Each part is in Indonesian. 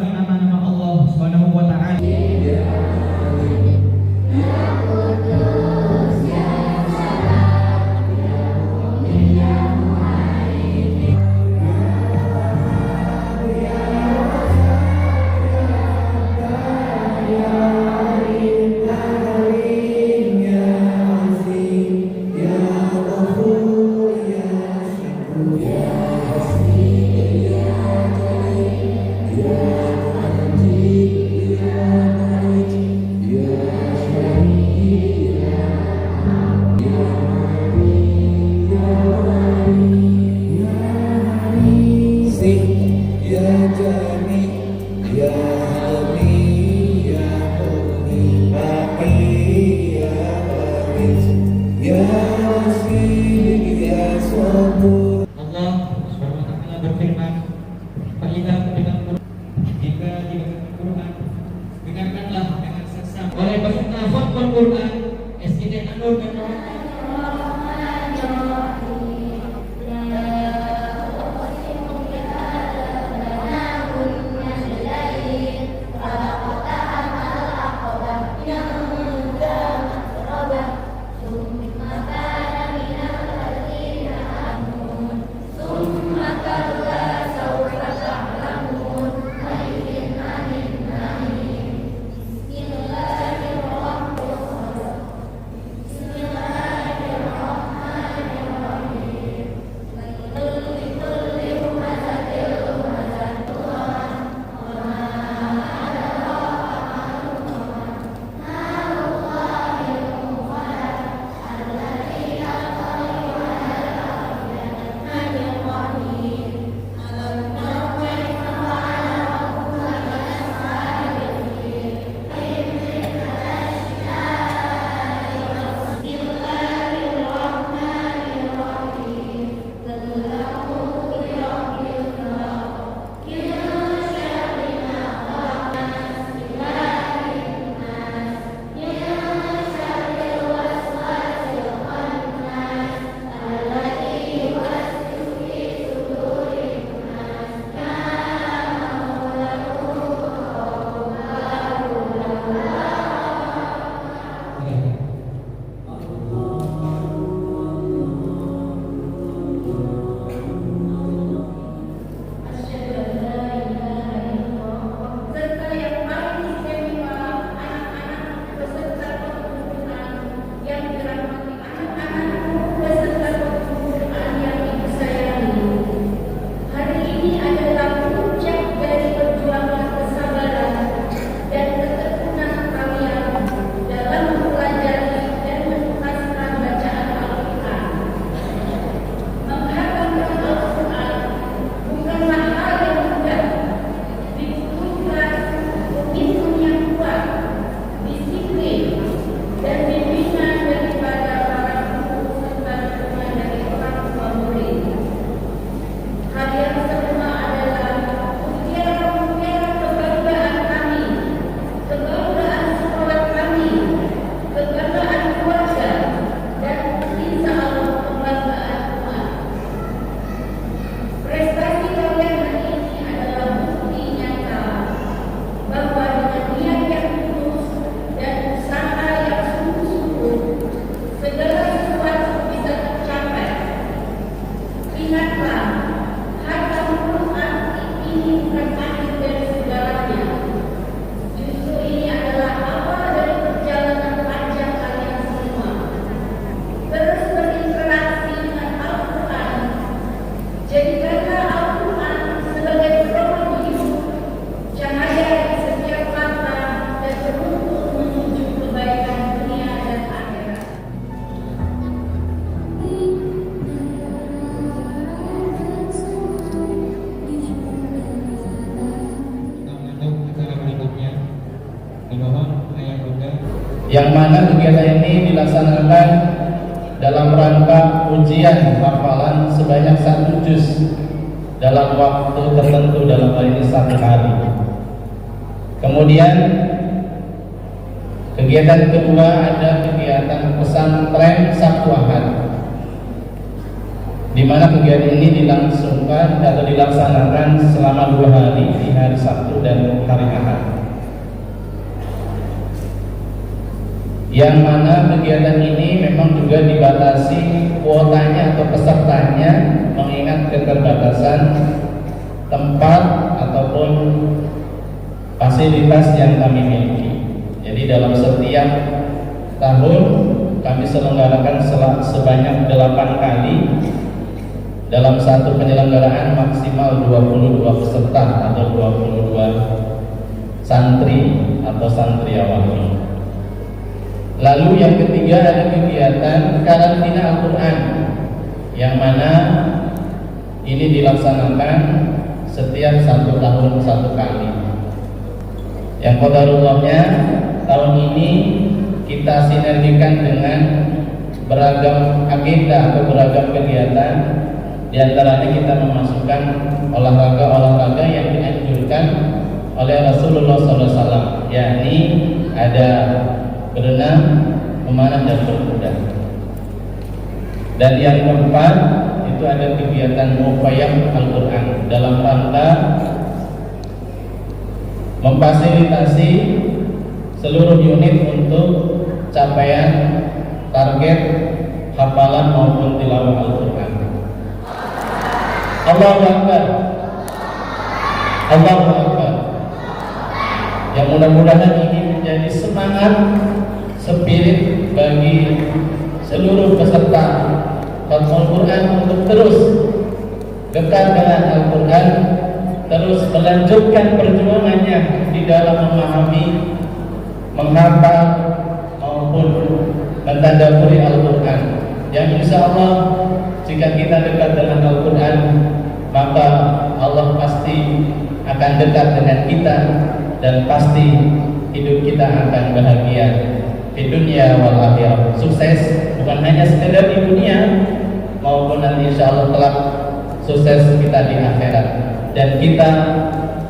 Nama-nama Allah Subhanahu wa ta'ala. Dimohon ayah bunda yang mana kegiatan ini dilaksanakan dalam rangka ujian hafalan sebanyak 1 juz dalam waktu tertentu, dalam hal ini 1 hari. Kemudian kegiatan kedua ada kegiatan pesantren Sabtu Ahad, di mana kegiatan ini dilangsungkan atau dilaksanakan selama 2 hari, di hari Sabtu dan hari Ahad. Yang mana kegiatan ini memang juga dibatasi kuotanya atau pesertanya, mengingat keterbatasan tempat ataupun fasilitas yang kami miliki. Jadi dalam setiap tahun kami selenggarakan sebanyak 8 kali. Dalam satu penyelenggaraan maksimal 22 peserta atau 22 santri atau santriawan. Lalu yang ketiga ada kegiatan karantina Al-Quran, yang mana ini dilaksanakan setiap 1 tahun 1 kali. Yang qadarullahnya tahun ini kita sinergikan dengan beragam agenda atau beragam kegiatan. Di antaranya kita memasukkan olahraga-olahraga yang dianjurkan oleh Rasulullah SAW, yakni ada berenang, memanah, dan berkuda. Dan yang keempat itu ada kegiatan mufayyah Al-Quran dalam rangka memfasilitasi seluruh unit untuk capaian target hafalan maupun tilawah Al-Quran. Allahu Akbar, Allahu Akbar. Yang mudah-mudahan ini menjadi semangat, spirit bagi seluruh peserta Khatmul Quran untuk terus dekat dengan Al-Quran, terus melanjutkan perjuangannya di dalam memahami, menghafal maupun mentadabburi Al-Quran. Yang insya Allah jika kita dekat dengan Al-Quran, maka Allah pasti akan dekat dengan kita, dan pasti hidup kita akan bahagia di dunia wal akhirah. Sukses bukan hanya sekedar di dunia, maupun nanti insya Allah kelak sukses kita di akhirat, dan kita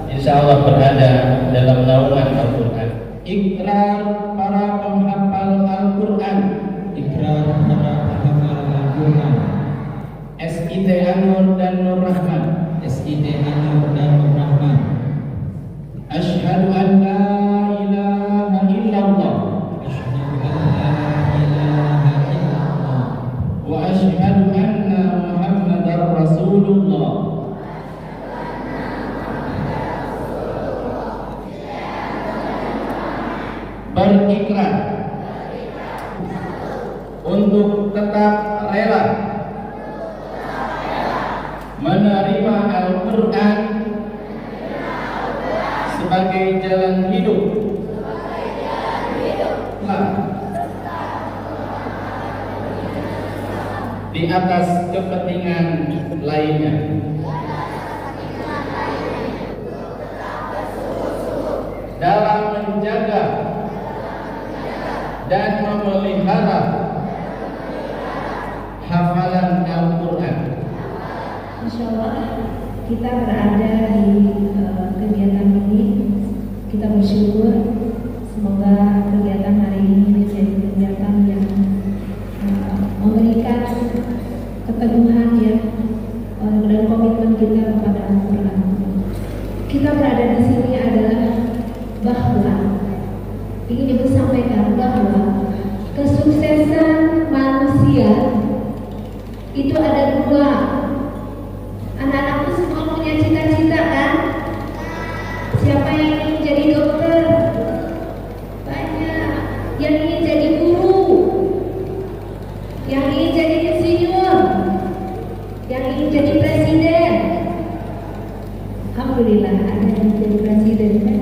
insya Allah berada dalam naungan Al-Quran. Ikrar para penghafal Al-Quran. ikrar para penghafal Al-Quran. SID Anur dan Nur Rahman. SID Anur dan Nur Rahman. Asyhadu an la ilaha illallah Asyhadu an la ilaha illallah wa asyhadu anna Muhammadar Rasulullah. Berikrar untuk tetap rela menerima Al-Quran sebagai jalan hidup, di atas kepentingan lainnya. Dalam menjaga dan memelihara hafalan Al-Quran. Insya Allah kita berada di kegiatan ini, kita bersyukur semoga kegiatan hari ini menjadi kegiatan yang memberikan keteguhan ya dan komitmen kita kepada Al-Quran. Kita berada di sini adalah bahwa ingin Ibu sampaikan bahwa kesuksesan manusia itu ada 2. Anak-anakku semua punya cita-cita kan? Siapa yang ingin jadi dokter? Banyak. Yang ingin jadi guru, yang ingin jadi insinyur, yang ingin jadi presiden. Alhamdulillah ada yang jadi presiden kan?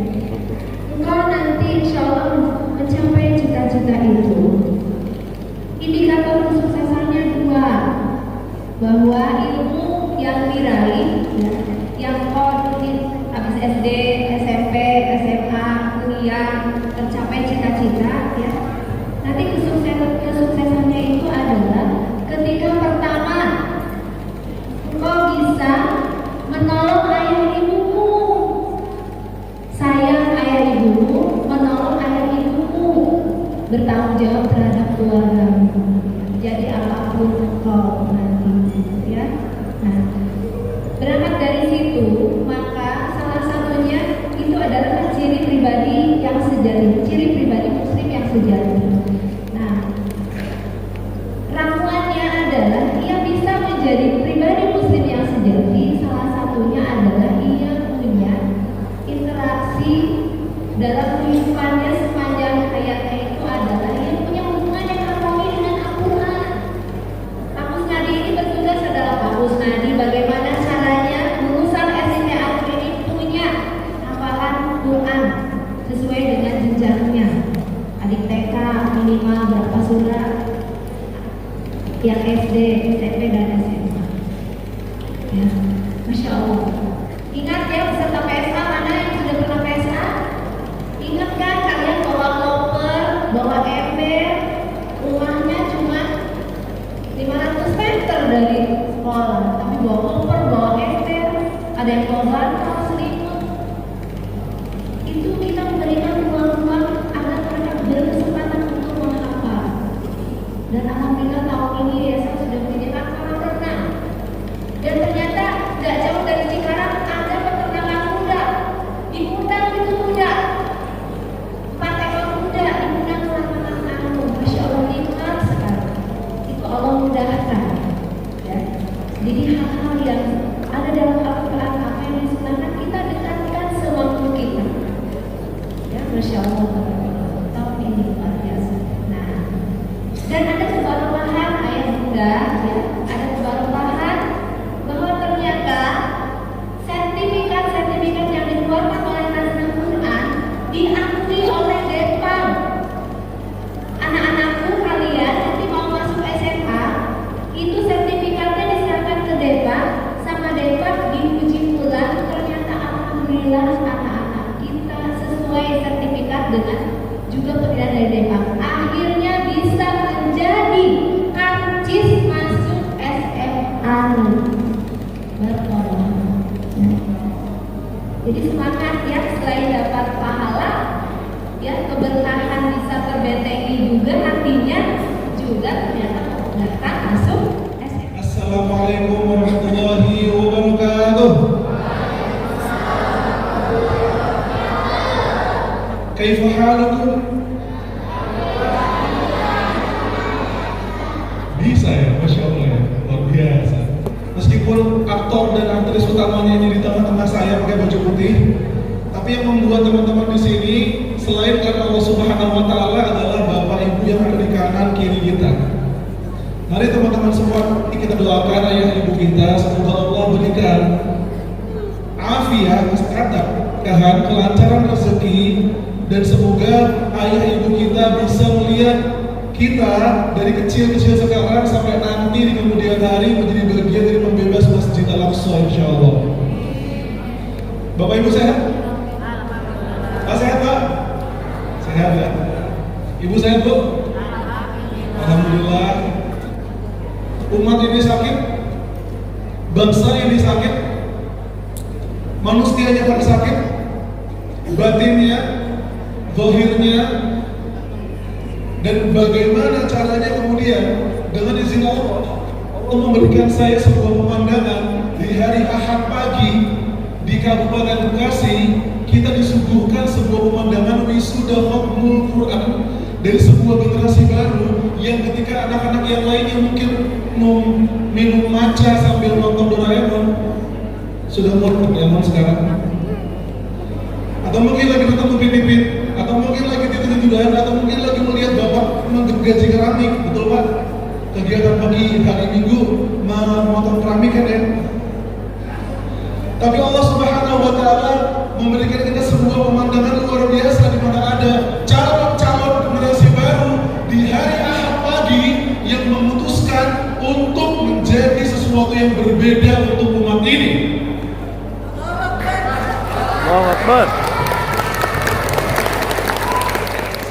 Engkau nanti insya Allah mencapai cita-cita itu. Indikator kesuksesannya 2, bahwa bertanggung jawab terhadap keluargamu. Jadi apapun engkau nanti, ya. Nah, berangkat dari situ, maka salah satunya itu adalah ciri pribadi yang sejati, ciri pribadi muslim yang sejati. Nah, ramuannya adalah ia bisa menjadi pribadi muslim yang sejati. Salah satunya adalah ia punya interaksi dalam kehidupannya sepanjang hayatnya, itu adalah ia punya hubungan yang harmoni dengan Al-Quran. Pak Kusnadi ini bertugas adalah Pak Kusnadi bagaimana caranya lulusan SMP Al ini punya hafalan Quran sesuai dengan jenjangnya. Adik TK minimal berapa surat, yang SD, SMP dan SMA. Ya, Masya Allah. Ingat ya peserta PSA, mana yang sudah pernah PSA? Ingat kan kalian bawa koper, bawa ember, rumahnya cuma 500 meter dari sekolah, tapi bawa koper, bawa ember, ada yang bawa bantal, selimut. Itu kita memberikan ruang-ruang agar mereka berkesempatan untuk menghafal. Dan alhamdulillah tahun ini ya saya sudah menyediakan kolam renang. Dan ternyata gak jauh dari Cikarang ada peternakan kuda. Diundang itu kuda, 4 ekor kuda diundang ke lapangan anu. Masya Allah, nikmat sekali. Itu Allah mudahkan. Ya. Jadi hal-hal yang ada dalam Al-Quran, apa yang disunahkan kita dekatkan sewaktu kita. Ya, Masya Allah. Tahun ini luar biasa. Nah, dan ada kebaruhan ayat bunda, ya, ada kebaruhan bahwa ternyata sertifikat yang dikeluarkan oleh Nazmul Quran diakui oleh Depam. Anak-anakku kalian nanti mau masuk SMA, itu sertifikatnya diserahkan ke Depam, sama Depam diuji ulang. Ternyata alhamdulillah anak-anak kita sesuai sertifikat dengan juga penilaian dari Depam. Akhirnya bisa menjadi karcis masuk SMA. Berkorban. Jadi semangat ya, selain dapat pahala, ya keberkahan bisa terbentengi juga, artinya juga ternyata memudahkan masuk SMA. Assalamualaikum warahmatullahi wabarakatuh. Kaifa halukum? Bisa ya, Masya Allah ya, luar biasa. Meskipun aktor dan aktris utamanya ini di tengah-tengah saya pakai baju putih, tapi yang membuat teman-teman di sini selain karena Allah Subhanahu Wa Taala adalah bapak ibu yang ada di kanan kiri kita. Mari teman-teman semua kita doakan ayah ibu kita, semoga Allah berikan afiat, keberkahan, kelancaran rezeki, dan semoga ayah ibu kita bisa melihat kita dari kecil-kecil sekarang sampai nanti di kemudian hari menjadi bagian dari pembebas Masjid Al-Aqsa, insyaallah. Bapak Ibu sehat? Pak sehat Pak? Sehat ya? Ibu sehat Bu? Alhamdulillah. Umat ini sakit, bangsa ini sakit, manusianya pada sakit, batinnya, zahirnya. Dan bagaimana caranya kemudian dengan izin Allah memberikan saya sebuah pemandangan di hari Ahad pagi di Kabupaten Bekasi. Kita disuguhkan sebuah pemandangan wisuda khatmul Quran dari sebuah generasi baru yang ketika anak-anak yang lainnya mungkin minum matcha sambil nonton Doraemon, sudah mau Doraemon sekarang, atau mungkin lagi ketemu pipit, atau mungkin lagi tidur-tiduran, atau mungkin lagi melihat bapak menggergaji keramik, betul Pak? Kegiatan pagi hari Minggu memotong keramik kan ya? Tapi Allah Subhanahu Wa Taala memberikan kita sebuah pemandangan luar biasa di mana ada calon-calon generasi baru di hari Ahad pagi yang memutuskan untuk menjadi sesuatu yang berbeda untuk umat ini. Allahu Akbar.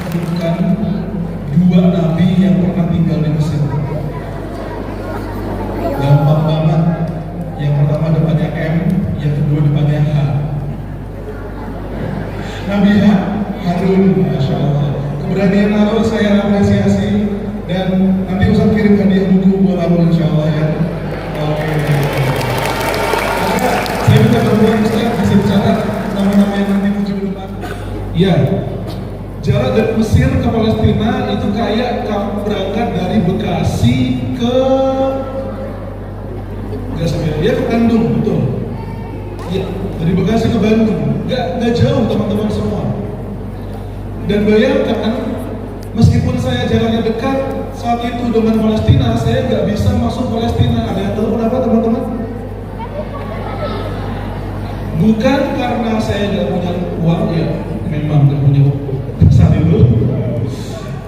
Sebutkan dua nabi yang pernah tinggal di Mesir. Gampang banget. Yang pertama depannya M, yang kedua depannya H. Nabi Harun, Masya Allah. keberanian Arul saya apresiasi, dan nanti Ustaz kirim hadiah buku buat Arul insya Allah ya. Oke. Saya minta bantuan Ustaz, bisa dicatat nama-nama yang nanti muncul di depan. Iya. Jarak dari Mesir ke Palestina itu kayak kamu berangkat dari Bekasi ke Bandung, betul. Iya, dari Bekasi ke Bandung, nggak jauh teman-teman semua. Dan bayangkan, meskipun saya jaraknya dekat saat itu dengan Palestina, saya nggak bisa masuk Palestina. Ada yang tahu kenapa teman-teman? Bukan karena saya nggak punya uang, ya memang nggak punya uang saat itu,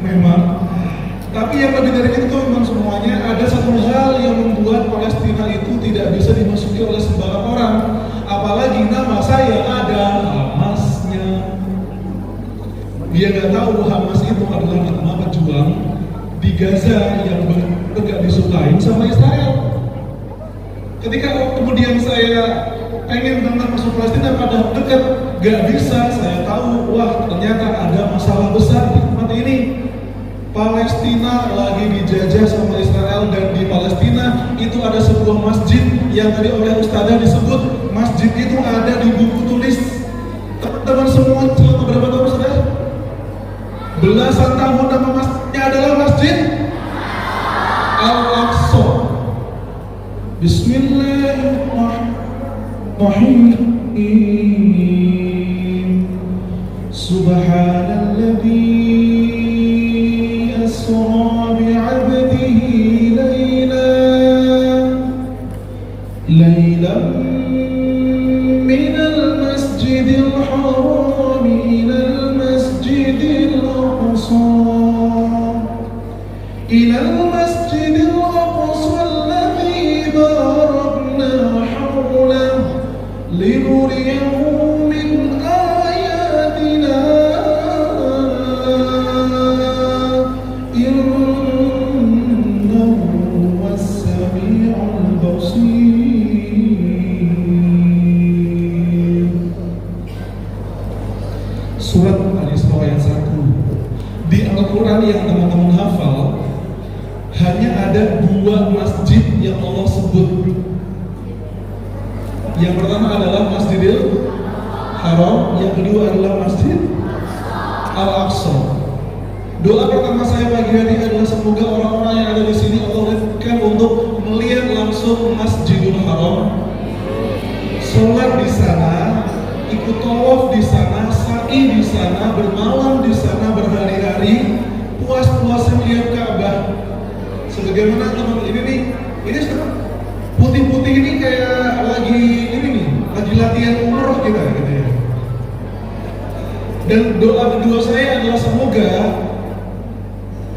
memang. Tapi yang lebih dari itu memang semuanya ada satu hal yang membuat Palestina itu tidak bisa dimasuki oleh sembarang orang. Apalagi nama saya ada Hamasnya. Dia nggak tahu Hamas itu adalah nama pejuang di Gaza yang tidak disukain sama Israel. Ketika kemudian saya pengen banget masuk Palestina pada dekat, gak bisa. Saya tahu, wah ternyata ada masalah besar di tempat ini. Palestina lagi dijajah sama Israel, dan di Palestina itu ada sebuah masjid yang tadi oleh Ustadzah disebut masjid itu ada di buku tulis. Teman-teman semua selama berapa tahun Ustadzah? Belasan tahun. Nama masjidnya adalah Masjid Al-Aqsa. Bismillahirrahmanirrahim. Subhanalladzi أسرى بعبده ليلا من المسجد الحرام إلى المسجد الأقصى الذي باركنا حوله لنريه من آياتنا Surat Al-Isra ayat 1. Di Al-Quran yang teman-teman hafal, hanya ada 2 masjid yang Allah sebut. Yang pertama adalah Masjidil Haram, yang kedua adalah Masjid Al-Aqsa. Doa pertama saya pagi hari adalah semoga orang-orang yang ada di sini Allah berikan untuk melihat langsung Masjidil Haram, sholat di sana, ikut tawaf di sana, sa'i di sana, bermalam di sana berhari-hari, puas-puasnya melihat Ka'bah. Sebagaimana teman ini nih, ini putih-putih ini kayak lagi ini nih, lagi latihan umroh kita gitu ya. Dan doa kedua saya adalah semoga,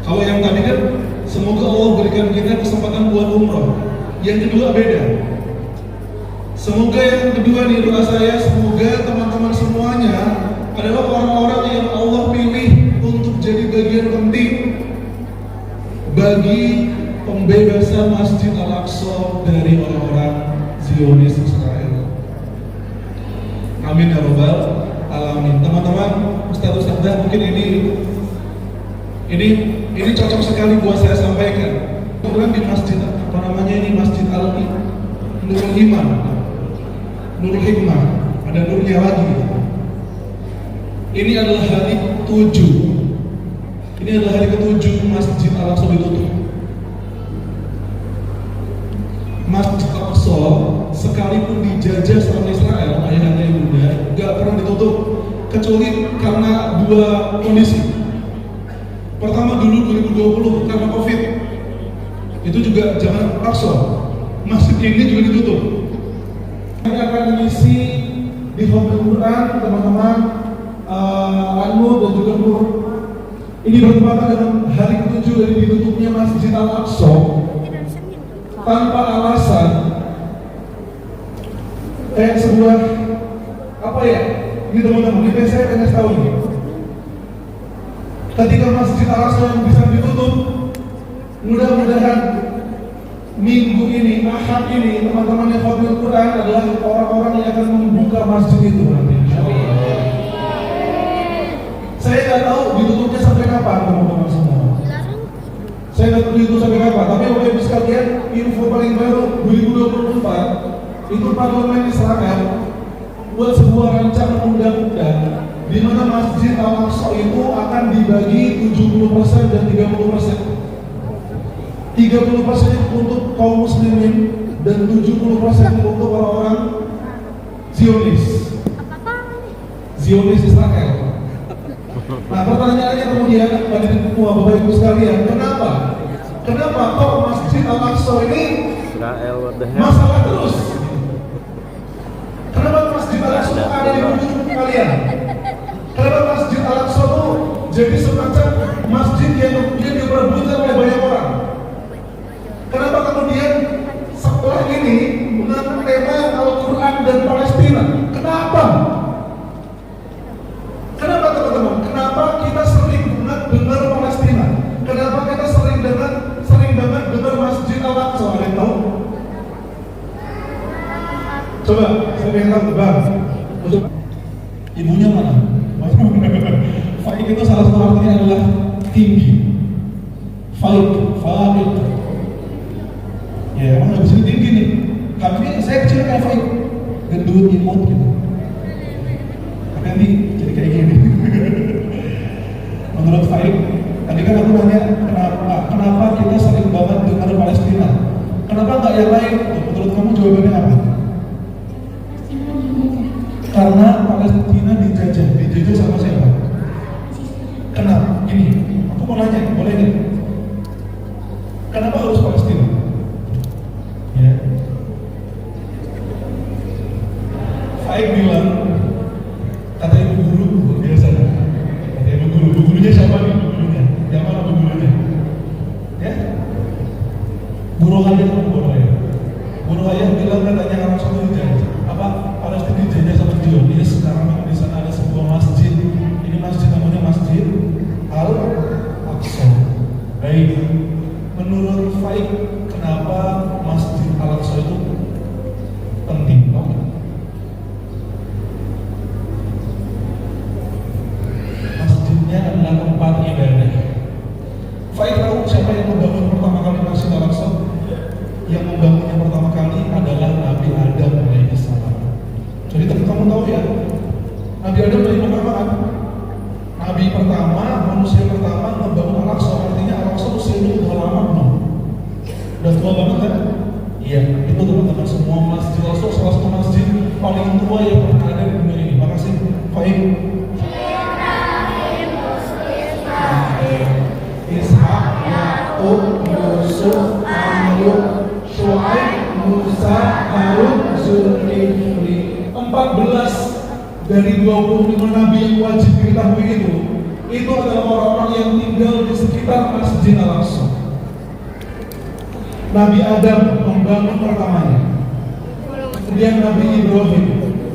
kalau yang tadi kan semoga Allah berikan kita kesempatan buat umroh. Yang kedua beda. Semoga yang kedua nih doa saya, semoga teman-teman semuanya adalah orang-orang yang Allah pilih untuk jadi bagian penting bagi pembebasan Masjid Al-Aqsa dari orang-orang Zionis Israel. Amin ya rabbal alamin. Teman-teman, Ustaz-Ustazah, mungkin ini cocok sekali buat saya sampaikan. Kemudian di masjid apa namanya ini, Masjid Nurul Iman, Nurul Hikmah, ada nurnya lagi. Ini adalah hari 7. Ini adalah hari ke-7 Masjid Al-Aqsa ditutup. Masjid Al-Aqsa sekalipun dijajah sama Israel, ayahanda ibunda, gak pernah ditutup kecuali karena 2 kondisi. Pertama dulu 2020 karena COVID, itu juga jangan Al-Aqsa, masjid ini juga ditutup. Ini akan mengisi di Quran teman-teman, Al-Nur dan juga Nur. Ini bertepatan dengan hari ke-7 dari ditutupnya Masjid Al-Aqsa tanpa alasan, kayak sebuah apa ya? Ini teman-teman, ini saya pengen tahu ini. Ketika Masjid Al-Aqsa yang bisa ditutup, mudah-mudahan minggu ini, Ahad ini, teman-teman yang hafal Quran adalah orang-orang yang akan membuka masjid itu nanti. Saya nggak tahu ditutupnya sampai kapan. info paling baru 2024 itu parlemen Israel buat sebuah rancangan undang-undang di mana Masjid Al-Aqsa itu akan dibagi 70% dan 30%. 30% untuk kaum muslimin dan 70% untuk orang-orang Zionis Israel. Nah, pertanyaannya kemudian pada semua Bapak Ibu sekalian, kenapa kok Masjid Al-Aqsa ini masalah terus? Kenapa Masjid Al-Aqsa ada di ujung kalian? Kenapa Masjid Al-Aqsa itu jadi semacam masjid yang kemudian diperebutkan oleh banyak orang? Kenapa kemudian setelah ini mengangkat tema Al-Quran dan Palestina? Kenapa teman-teman? Kenapa kita sering dengar Palestina? Kenapa kita sering banget dengar Masjid Al-Aqsa? Ada yang tahu? Coba, saya pengen tahu, Bang. Ibunya mana? Faik itu salah satu artinya adalah tinggi. Faik. Ya, emang gak bisa tinggi nih. Kami saya kecil kayak Faik, gendut, imut gitu. Tapi nanti jadi kayak gini. Menurut Faik, tadi kan aku nanya kenapa kita sering banget dengar Palestina? Kenapa nggak yang lain? Menurut kamu jawabannya apa? Karena Palestina dijajah sama siapa? Kenapa? Gini, aku mau nanya, boleh nggak? Kenapa harus Palestina? Ya. Faik bilang, kata ibu guru, biasa. Kata ibu gurunya siapa nih? Yang mana bu gurunya? Ya? Guru ayah bilang katanya orang sudah dijajah. Apa? Palestina dijajah sama Zionis. Sekarang di sana ada sebuah masjid. Ini masjid namanya Masjid Al-Aqsa. Baik. Menurut Faik, kenapa Masjid Al-Aqsa itu penting? Masjidnya adalah tempat ibadah. Faik tahu siapa yang membangun pertama kali Masjid Al-Aqsa? Yang membangunnya pertama kali adalah Nabi Adam alaihissalam. Jadi kamu tahu ya, Nabi Adam dari pertama kan? Nabi pertama, manusia pertama membangun Al-Aqsa. Artinya Al-Aqsa usianya udah lama belum? Udah tua banget kan? Iya, itu teman-teman semua Masjid Al-Aqsa salah satu masjid paling tua yang pernah ada di dunia ini. Makasih, Faik. Ishak, Yakub, Yusuf, Ayub, Syuaib, Musa, Harun, Zulkifli. 14 dari 25 nabi yang wajib diketahui itu adalah orang-orang yang tinggal di sekitar Masjid Al-Aqsa. Nabi Adam membangun pertamanya, kemudian Nabi Ibrahim,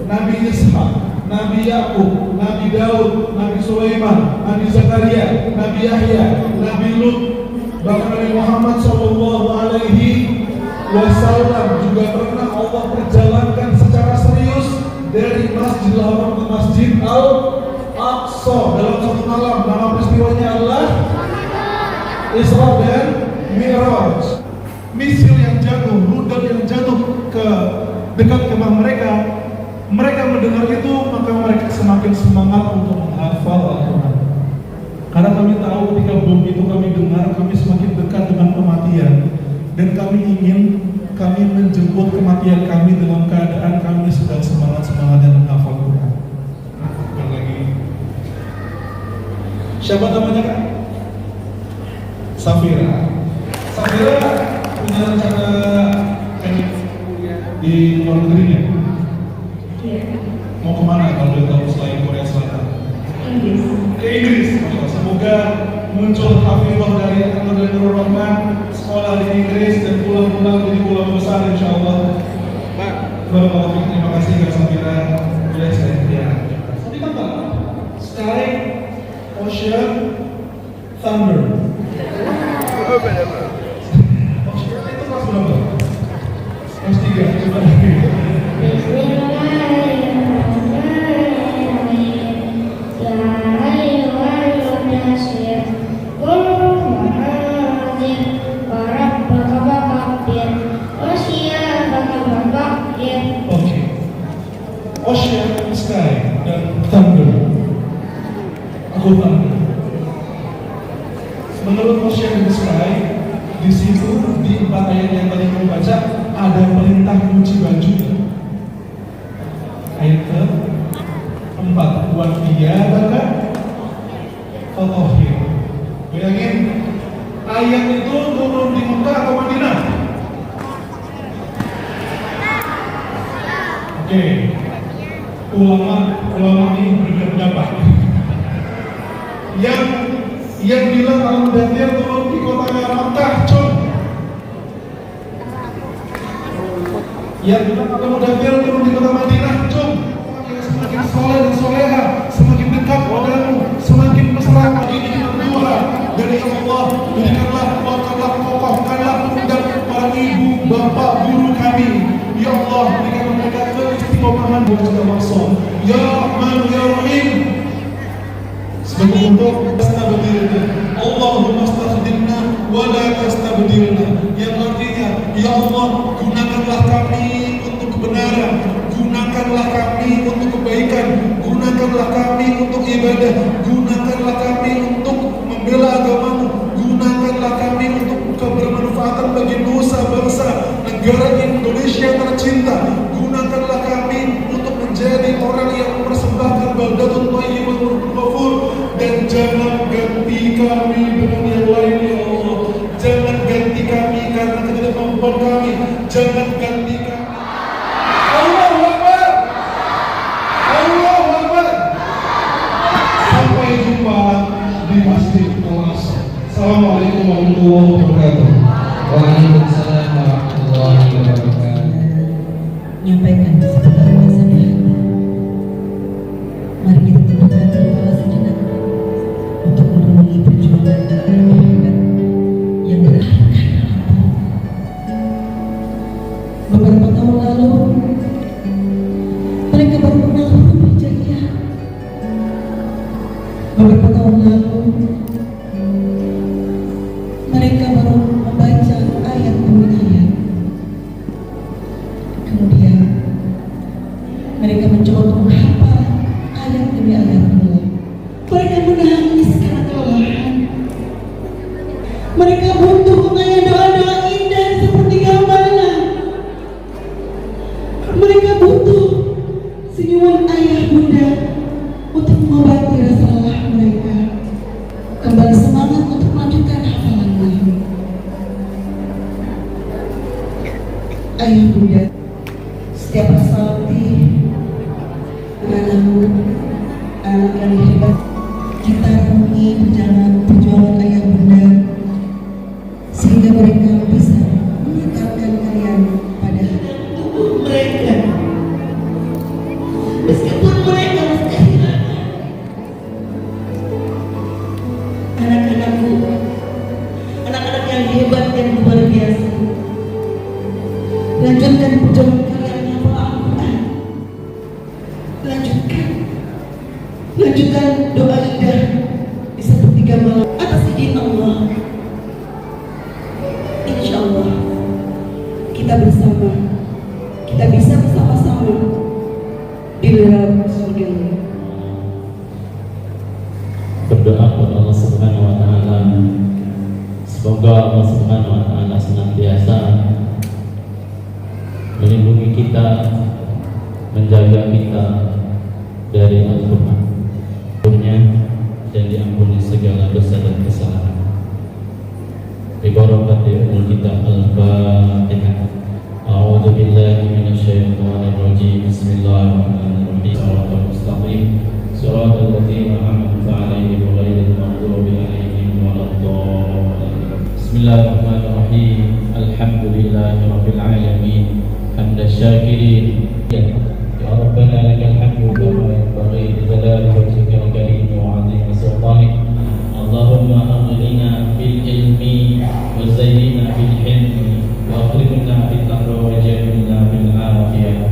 Nabi Ishak, Nabi Yakub, Nabi Daud, Nabi Sulaiman, Nabi Zakaria, Nabi Yahya, Nabi Lut, bahkan Nabi Muhammad SAW juga pernah Allah perjalankan secara serius dari Masjidil Haram ke Masjid Al-Aqsa dalam satu malam. Nama peristiwanya adalah Isra dan Mi'raj. Misil yang jatuh, rudal yang jatuh ke dekat kemah mereka mendengar itu, maka mereka semakin semangat untuk menghafal Al-Quran. Karena kami tahu ketika bom itu kami dengar, kami semakin dekat dengan kematian, dan kami menjemput kematian kami dalam keadaan kami sedang semangat-semangatnya menghafal Quran. Bukan lagi. Siapa namanya kan? Safira punya rencana di luar negerinya? Mau kemana kalau udah tahu selain Korea Selatan? Ke Inggris. Semoga muncul hafizah dari Nurul Rahman, sekolah di Inggris dan pulang-pulang jadi pulau besar insyaallah. Pak, terima kasih Kak Safira. Boleh saya lihat. Tadi kan Pak, Sky, Ocean, Thunder. Ocean itu kelas berapa? Kelas 3. Coba lagi. Para Quran. Menurut Syekh Ismail, di situ di 4 ayat yang tadi kamu baca ada perintah cuci baju. Ayat ke-4, buat dia bahkan fatahhir. Bayangin, ayat itu turun di Mekah atau Madinah? Oke, ulama ini berpendapat. Yang bilang Al-Mudaththir turun di kota Makkah, John. Yang bilang Al-Mudaththir turun di kota Madinah, John. Semakin soleh dan soleha, semakin dekat padamu, semakin mesra begini berdoa dari Allah. Berikanlah, kuatkanlah, kokohkanlah pundak para ibu, bapak, guru kami. Ya Allah, berikan mereka keistiqomahan berjaga maksud. Ya Rahman, Ya Rahim. Sebagai bentuk tastabdilna, Allahumma astakhdimna wa la tastabdilna, yang artinya, ya Allah, gunakanlah kami untuk kebenaran, gunakanlah kami untuk kebaikan, gunakanlah kami untuk ibadah, gunakanlah kami untuk membela agamamu, gunakanlah kami untuk kebermanfaatan bagi nusa bangsa negara Indonesia tercinta, gunakanlah kami untuk menjadi orang yang mempersembahkan baldatun thayyibun ghafur, dan jangan ganti kami dengan yang lain ya Allah. Jangan ganti kami karena ketidakmampuan kami, jangan ganti kami. Allahu Akbar, Allahu Akbar. Sampai jumpa di Masjid Al-Aqsa. Assalamualaikum warahmatullahi wabarakatuh. Waalaikumsalam warahmatullahi wabarakatuh. Menyampaikan sebenarnya masalah. Mari kita tundukkan kepala sejenak untuk menunggu perjuangan masyarakat yang dirahmati Allah. Beberapa tahun lalu mereka baru mengenal huruf hijaiyah. Beberapa tahun lalu mereka baru membaca ayat demi ayat. Kemudian mereka mencoba untuk menghafal ayat demi ayat Allah. Mereka menangis karena kelelahan. Mereka butuh mengenai doa-doa indah seperti gambaran. Mereka butuh senyuman ayah bunda untuk mengobati rasa lelah mereka. Kembali semangat untuk melanjutkan hafalan lagi. Ayah bunda, setiap salti anak-anakmu, anak yang hebat, kita penuhi perjuangan ayah bunda sehingga mereka bisa meningkatkan kalian pada tubuh mereka. Meskipun mereka kehilangan anak-anakku, anak-anak yang hebat yang luar biasa, lanjutkan perjuangan kalian yang Al-Quran. Lanjutkan doa indah di sepertiga malam atas izin Allah. Insya Allah kita bersama, kita bisa bersama-sama di dalam surga. Berdoa kepada Allah Subhanahu wa taala, semoga Allah Subhanahu wa taala senantiasa melindungi kita, menjaga kita dari Al-Quran dan diampuni segala dosa dan kesalahan. Bibarakati umul kitab Al-Fatihah. A'udzu billahi minasyaitonir rajim. Bismillahirrahmanirrahim. Shiratal mustaqim, shiratal ladzina an'amta 'alaihim ghairil maghdubi 'alaihim waladdallin. Bismillahirrahmanirrahim. Alhamdulillahirabbil alamin. Hamdan syakirin. Ya Rabbana lakal hamdu kama yanbaghi li jalali wajhika al-karim wa 'azimi sultanik. Allahumma aghnina bil ilmi wa zayyinna bil hilmi wa akrimna bit taqwa wa jannibna bil afiyah.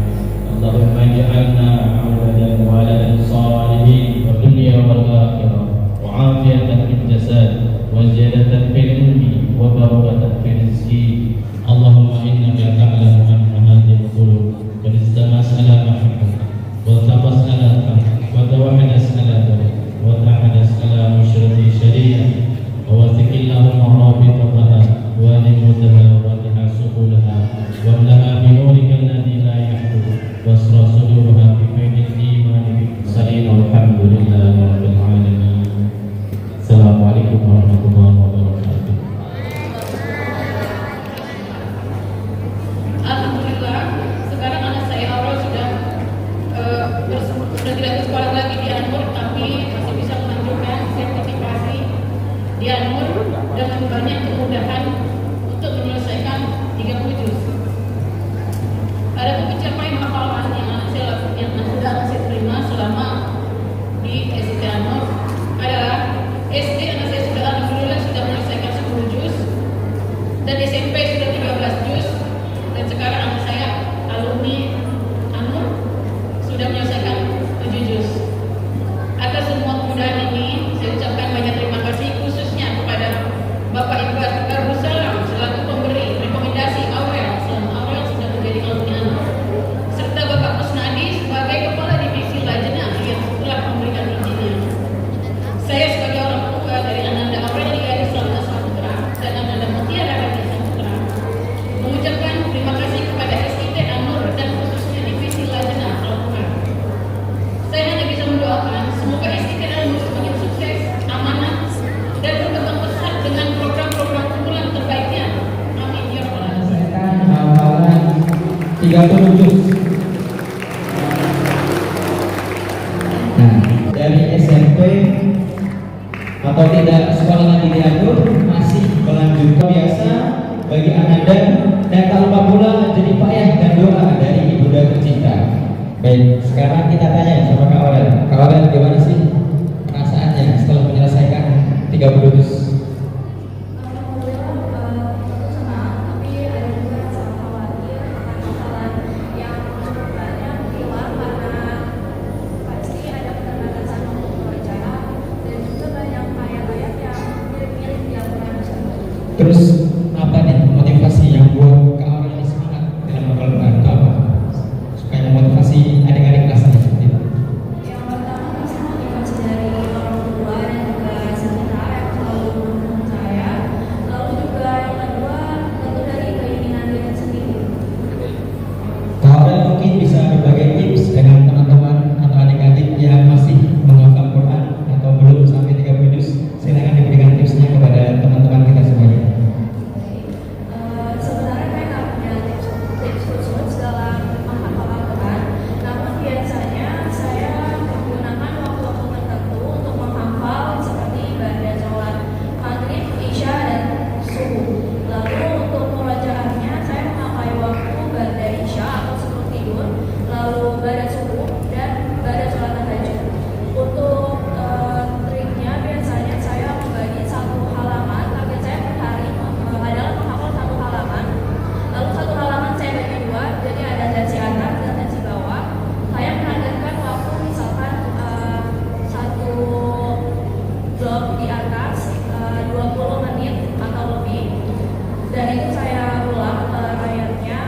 Allahumma ij'alna 'awladan wa waladan salihin wa dunya wal akhirah wa 'afiyatan fil jasad wa ziyadatan fil ilmi wa barakatan fil rizqi. Allahumma innaka ta'lamu anna hadhihi al-qulub qad istamas ala Muhammad wa tabas ala wa tawahhadas ala wa tahadas ala di Anur dengan banyak kemudahan untuk menyelesaikan 30 juz. Ada pencapaian hafalan yang sudah saya terima selama di SIT Anur adalah SD anak saya sudah alhamdulillah sudah menyelesaikan 10 juz dan SMP sudah 13 juz dan sekarang anak saya alumni Anur sudah menyelesaikan 7 juz. Atas semua kemudahan ini saya ucapkan banyak terima kasih khususnya kepada Bapak Ibu Darussalam selaku pemberi rekomendasi Aurel sudah menjadi alumni Anur, serta Bapak Kusnadi sebagai Kepala Divisi Lajnah yang telah memberikan izinnya. Saya sebagai orang tua dari Ananda Aurelia Rizalna Saputra dan Ananda Mutiara Radi Saputra mengucapkan terima kasih kepada SIT Anur dan khususnya Divisi Lajnah Al-Quran. Saya hanya bisa mendoakan semoga SIT Anur semakin sukses, amanah, dan berkembang pesat dengan program-program unggulan terbaiknya. Amin ya rabbal alamin. Hafalan 30 juz. Nah, dari SMP atau tidak sekolah nanti diatur masih melanjutkan biasa bagi Ananda dan tak lupa pula jadi payah dan doa dari ibunda tercinta. Baik, sekarang kita tanya sama Kak Aurel. Kak Aurel, gimana sih perasaannya setelah menyelesaikan 30 juz? Terus apa nih motivasi yang buat Kak Aurel ini semangat dalam menghafal Quran itu apa? Supaya memotivasi adik-adik kelasnya seperti itu. Yang pertama pasti motivasi dari orang tua dan juga sekitar yang selalu mendukung saya. Lalu juga yang kedua tentu dari keinginan diri sendiri. Kak Aurel mungkin bisa berbagi tips dengan teman-teman atau adik-adik yang masih menghafal Quran atau belum sampai 30 juz. Silakan diberikan tipsnya kepada teman-teman kita semuanya. Sebenarnya saya nggak punya tips khusus dalam menghafal Al-Quran, namun biasanya saya menggunakan waktu-waktu tertentu untuk menghafal seperti ibadah sholat maghrib, isya, dan subuh. Lalu untuk murojaahnya saya memakai waktu pada isya atau sebelum tidur, lalu pada subuh dan pada sholat tahajud. Untuk triknya biasanya saya membagi satu halaman, target saya per hari adalah menghafal satu halaman. Lalu satu halaman saya bagi dua, jadi ada sesi atas dan sesi bawah. Saya menargetkan waktu misalkan satu blok di atas 20 menit atau lebih, dan itu saya ulang ayatnya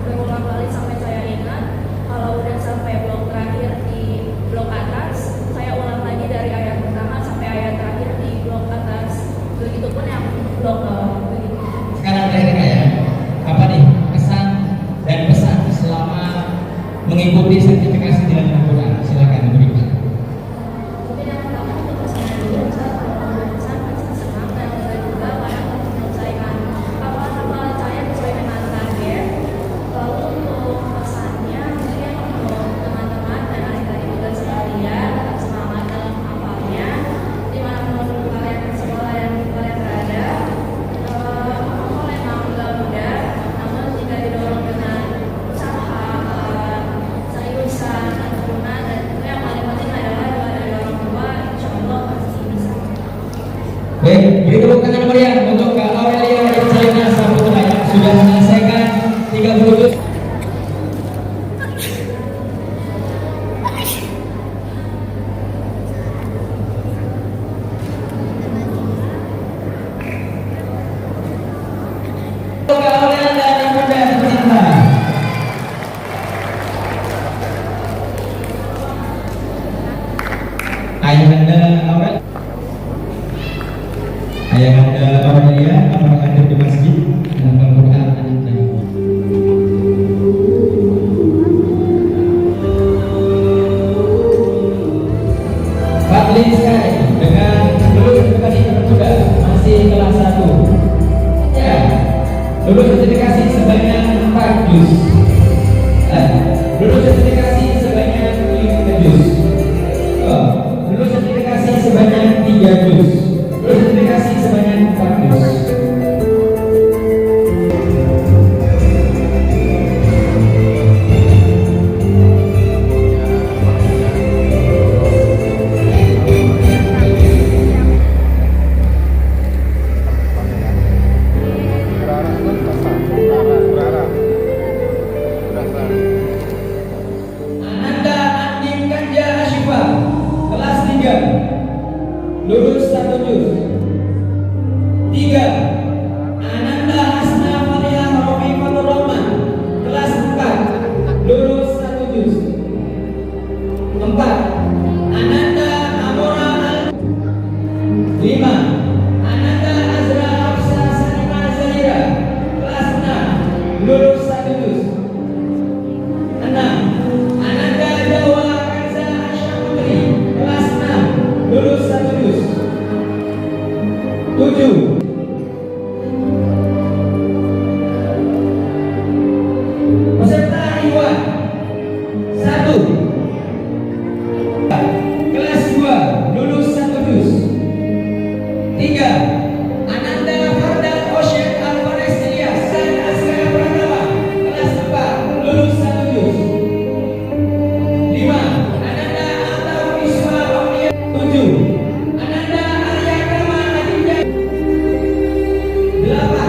berulang kali sampai saya ingat. Kalau udah sampai blok terakhir di blok atas, saya ulang lagi dari ayat pertama sampai ayat terakhir di blok atas. Begitupun yang blok bawah. Begitu. Sekarang terakhir ya, apa nih kesan dan pesan selama mengikuti sertifikasi di dalam Al-Quran? Silakan berikan. Mungkin yang pertama untuk pesannya dulu, saya kalau pesan pasti senang dan juga banyak untuk menyelesaikan hafalan saya sesuai dengan target. Lalu untuk pesannya mungkin untuk teman-teman dan adik-adik juga sekalian tetap semangat dalam menghafalnya dimanapun kalian bersekolah dan kalian berada. Menghafal memang gak mudah, namun jika didorong dengan usaha, seriusan, tekuna, dan itu yang paling penting adalah doa dari orang tua, insya Allah pasti bisa. Baik, beri tepuk tangan meriah untuk Kak Aurelia Rizalna Saputra yang sudah menyelesaikan 30 juz. Kak Aurel dan ibunda tercinta. Ayahanda Aurel, Ayahanda Aurelia, apakah hadir di masjid menghafal Quran? Fadli Sky dengan lulus sertifikasi tertunda masih kelas 1. Ya, lulus sertifikasi sebanyak 4 juz. Lulus sertifikasi sebanyak 5 juz. Lulus sertifikasi sebanyak 3 juz. Lulus sertifikasi 7. Peserta Iwan 1. Kelas 2 lulus 1 juz. 3. Ananda Fardal Ocean Alvarez Ilyas dan Askara Pratama kelas 4 lulus 1 juz. 5. Ananda Alta Wisma Aulia 7. Ananda Arya Krama Adinjaya 8.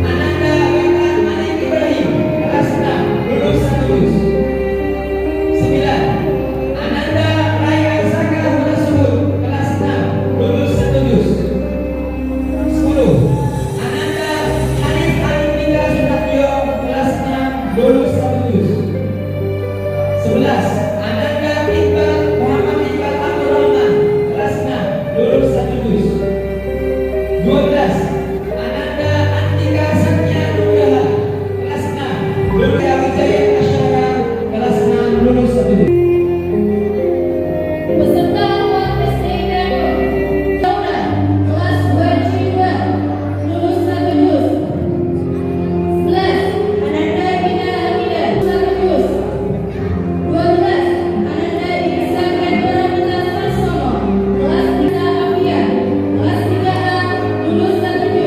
Ananda Gakan Anik Ibrahim kelas 6 lulus 1 juz. 9. Ananda Raya Zaka Hutasubut kelas 6 lulus 1 juz. 10. Ananda Hanif Alindika Sutatyo kelas 6 lulus 1 juz. 11. Ananda Iqbal Muhammad Iqbal Abdul Rahman kelas 6 lulus 1 juz. 12. Ananda Antika Satya Nugraha kelas 6 lulus. Wijaya Asyara kelas 6 lulus 1 juz. Peserta awal SD Dano Laura kelas 2 C2 lulus 1 juz. 11. Ananda Gina Hamidah 1 juz. 12. Ananda Iksa Kendra Mita Sarsono kelas 3 Afia kelas 3A lulus 1 juz.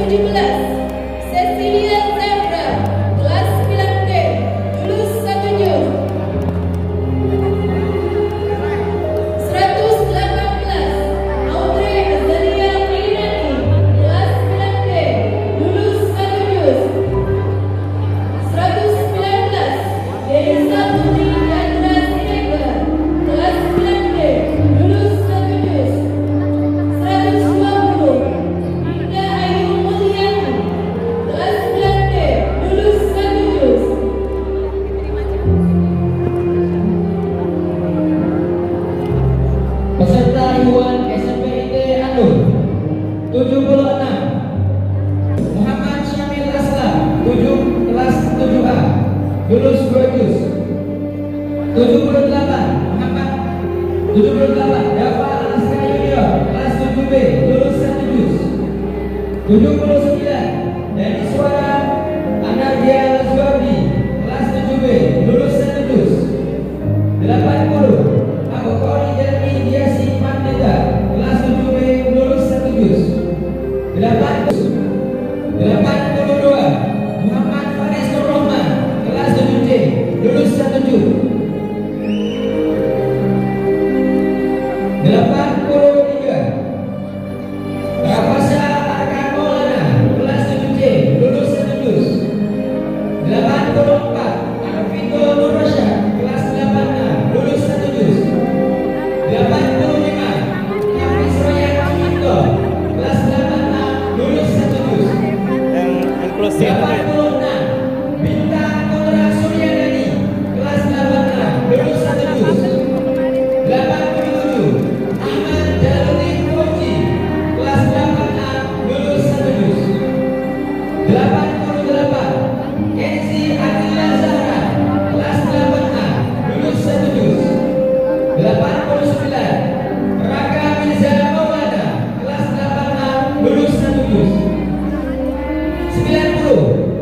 17, Cecilia Zebra, kelas 9D, lulus 1 juz. 118, Audrey Azalia Mairani, kelas 9D, lulus 1 juz. 119, Desa Putri Chandra Siregar, kelas 9D, lulus 1 juz. 120, Dinda Ayu Mulyani, kelas 9D, lulus 1 juz. Peserta Iwan SMPIT Anur 76, Muhammad Syamil Aslam 7 kelas 7A, lulus 2 juz. 78, Dava Alaska Junior kelas 7B, lulus 1 juz. 79, Dani Suara Anadia Lazwardi kelas 7B, lulus 1 juz. 80, Abu Kori Jermi Diasi Pandita kelas 7B, lulus 1 juz. 82, Muhammad Faris Nur Rahman kelas 7C, lulus 1 juz. 83, Rafasa Arkan Maulana kelas 7C, lulus 1 juz. 84, Arvito Nur Rasyad kelas 8A, lulus 1 juz. 85, Hafiz Royan Cimito kelas 8A, lulus 1 juz. 86, Bintang Putra Suryadani kelas 8A, lulus 1 juz. 87, Ahmad Jaludin Fauzi kelas 8A, lulus 1 juz. 88, Kenzi Adila Zahra kelas 8A, lulus 1 juz. 89, Raka Mirza Maulana kelas 8A, lulus 1 juz. 90,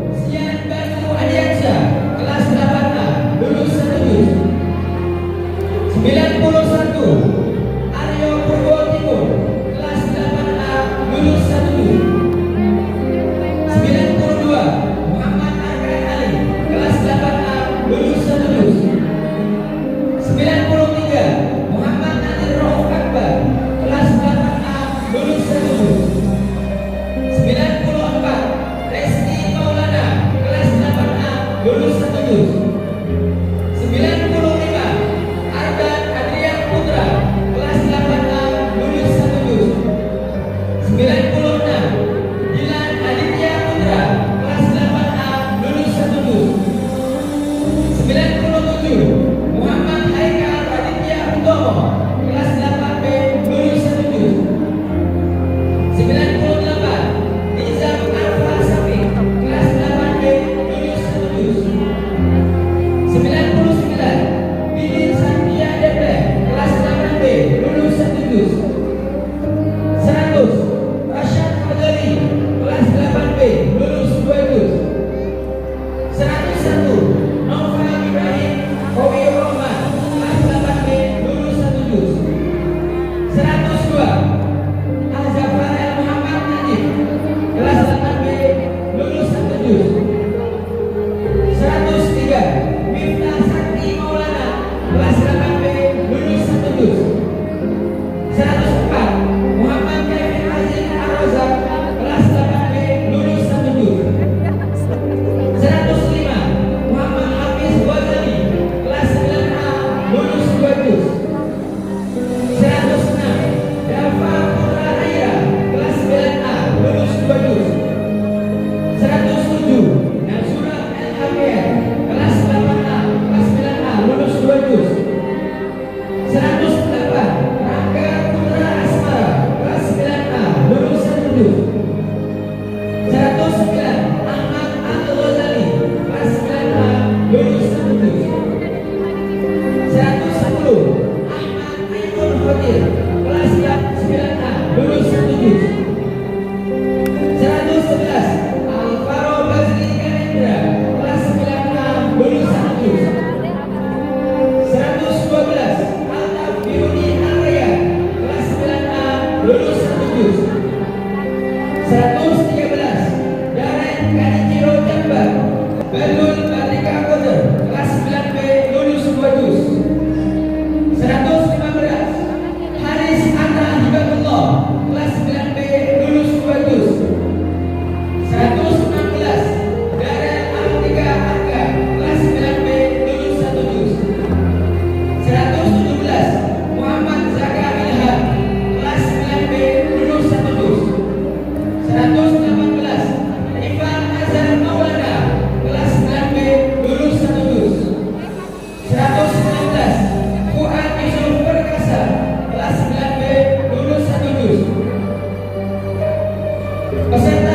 peserta